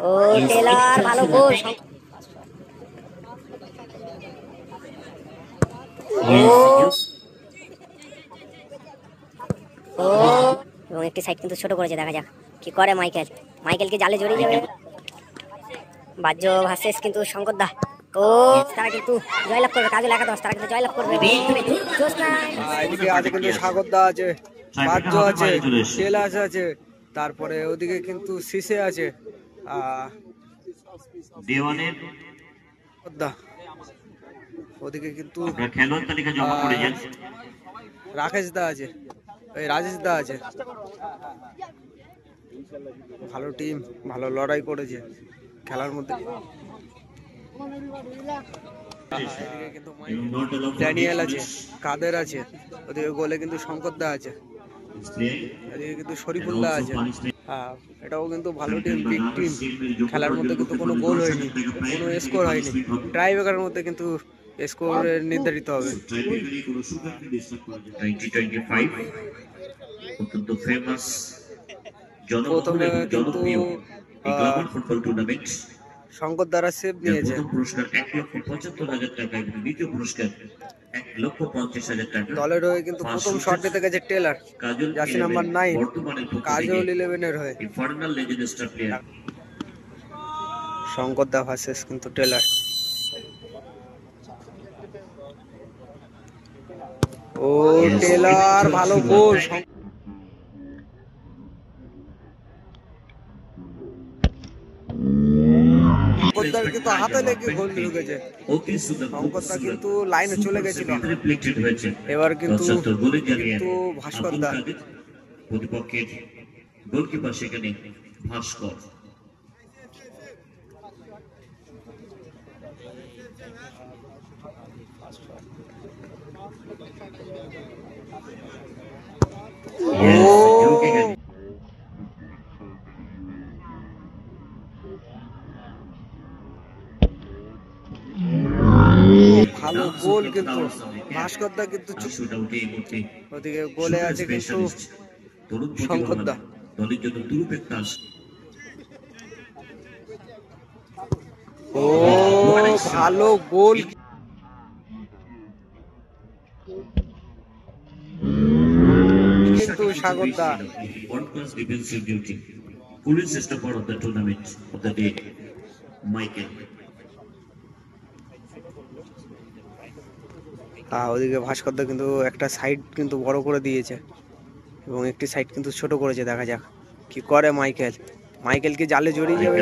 ও Taylor ভালো গোল। এবং একটি সাইড কিন্তু ছোট করেছে, দেখা যাক কি করে মাইকেল। মাইকেলকে জালে জড়িয়ে যাবে। বাহ্য ভার্সেস কিন্তু শঙ্কর দা। ও তারা কিন্তু জয়লাভ করবে, কাজল একাদশ তারা কিন্তু জয়লাভ করবে। এদিকে আছে কিন্তু সাগর দা আছে, বাহ্য আছে, টেলাস আছে, তারপরে ওদিকে কিন্তু সিসে আছে, ওদিকে কিন্তু রাকেশ দা আছে, রাজেশ দা আছে। ভালো টিম, ভালো লড়াই করেছে খেলার মধ্যে। কিন্তু ড্যানিয়েল আছে, কাদের আছে, ওদিকে গোলে কিন্তু শঙ্কর দা আছে, এদিকে কিন্তু শরীফুল্লাহ আছে। হ্যাঁ, এটাও কিন্তু ভালো টিম, বিগ টিম। খেলার মধ্যে কিন্তু কোনো গোল হয়নি, কোনো স্কোর হয়নি। ট্রাই ব্রেকারের মধ্যে কিন্তু স্কোর নির্ধারিত হবে। প্রথমে কিন্তু শঙ্কর দ্বারা সেভ নিয়েছে। পুরস্কার 1,75,000 টাকা এবং দ্বিতীয় পুরস্কার 1,50,000 টাকা। দলের হয়ে কিন্তু প্রথম শট নিতে গেছে টেলার, জার্সি নাম্বার 9, কাজল 11 এর হয়ে। Foreigner legend star player Shankar দা ভার্সেস কিন্তু টেলার। ও টেলার ভালো গোল। কিন্তু হাতে লেগে গোল ঢুকেছে। শঙ্করদা কিন্তু লাইনে চলে গেছিল, এবার কিন্তু ভাস্কর দা প্রতিপক্ষের গোলকিপার সেখানে ভাস্কর। ভালো গোল কিন্তু ভাস্কর দা কিন্তু ওদিকে গোলে আছে কিন্তু শঙ্কর দা। দলের জন্য তুরুপের তাস। ও ভালো গোল কিন্তু সাগর দা। World class defensive duty. Coolest stopper of the tournament of the day, Michael. ওদিকে ভাস্কর দা কিন্তু একটা সাইড কিন্তু বড় করে দিয়েছে এবং একটি সাইড কিন্তু ছোট করেছে, দেখা যাক কি করে মাইকেল। মাইকেল কি জালে জড়িয়ে যাবে?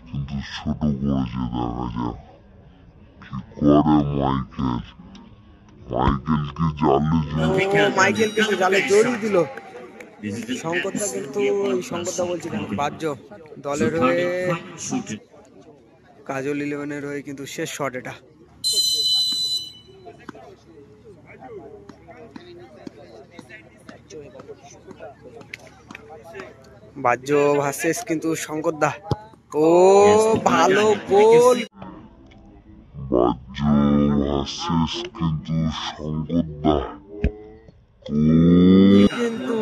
কিন্তু ছোট করেছে, দেখা যাক কি করে মাইকেল। মাইকেল কিন্তু জালে জড়িয়ে দিল। শঙ্কর দা কিন্তু শঙ্কর দা বলছি কেন, বাহ্য দলের হয়ে কাজল 11 এর হয়ে কিন্তু শেষ শট এটা। বাহ্য ভার্সেস কিন্তু শঙ্কর দা। ও ভালো গোল। বাহ্য ভার্সেস কিন্তু শঙ্কর দা। কিন্তু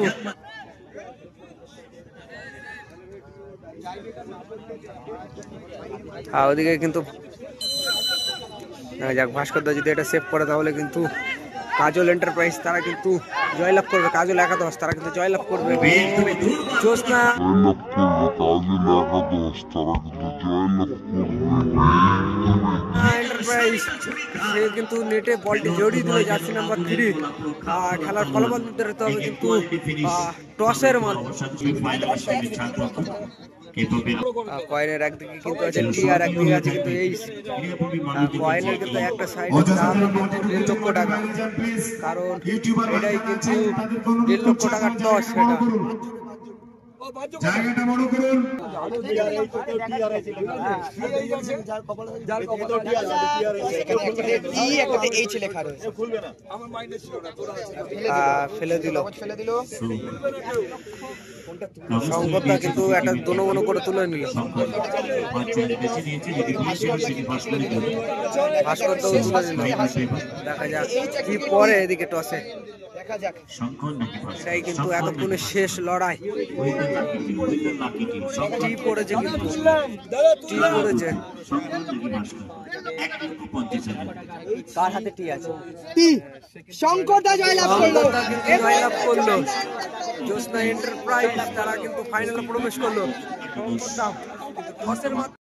ওদিকে কিন্তু যাক ভাস্কর দা যদি এটা সেভ করে তাহলে কিন্তু কাজল এন্টারপ্রাইজ তারা কিন্তু জয়লাভ করবে। কাজল একাদশ তারা কিন্তু জয়লাভ করবে। জ্যোৎস্না এন্টারপ্রাইজ সে কিন্তু নেটে বলটি জড়িয়ে দিল, জার্সি নাম্বার 3। খেলার ফলাফল নির্ধারিত হবে কিন্তু টসের মাধ্যমে। কয়েনের একদিকে কিন্তু আছে টি আর একদিকে আছে কিন্তু এইচ। কয়েনের কিন্তু একটা সাইডের দাম কিন্তু 1.5 লক্ষ টাকা, কারণ এটাই কিন্তু 1.5 লক্ষ টাকার টস। সেটা জায়গাটা বড় করুন। ফেলে দিল। শঙ্করদা কিন্তু একটা দোনো করে তুলে নিল। ভাস্কর দাও তুলে নিল। দেখা যাক কি পরে এদিকে টসে। দেখা যাক শঙ্কর নাকি ফার্স্ট এটাই কিন্তু এতক্ষণে শেষ লড়াই। টি পড়েছে কিন্তু টি পড়েছে। শঙ্কর নাকি ভাস্কর 1,50,000 কার হাতে টি আছে? শঙ্করদা জয়লাভ করলো। শঙ্করদা কিন্তু জয়লাভ করলো। জ্যোৎস্না এন্টারপ্রাইজ তারা কিন্তু ফাইনালে প্রবেশ করলো। শঙ্করদা কিন্তু টসের মাধ্যমে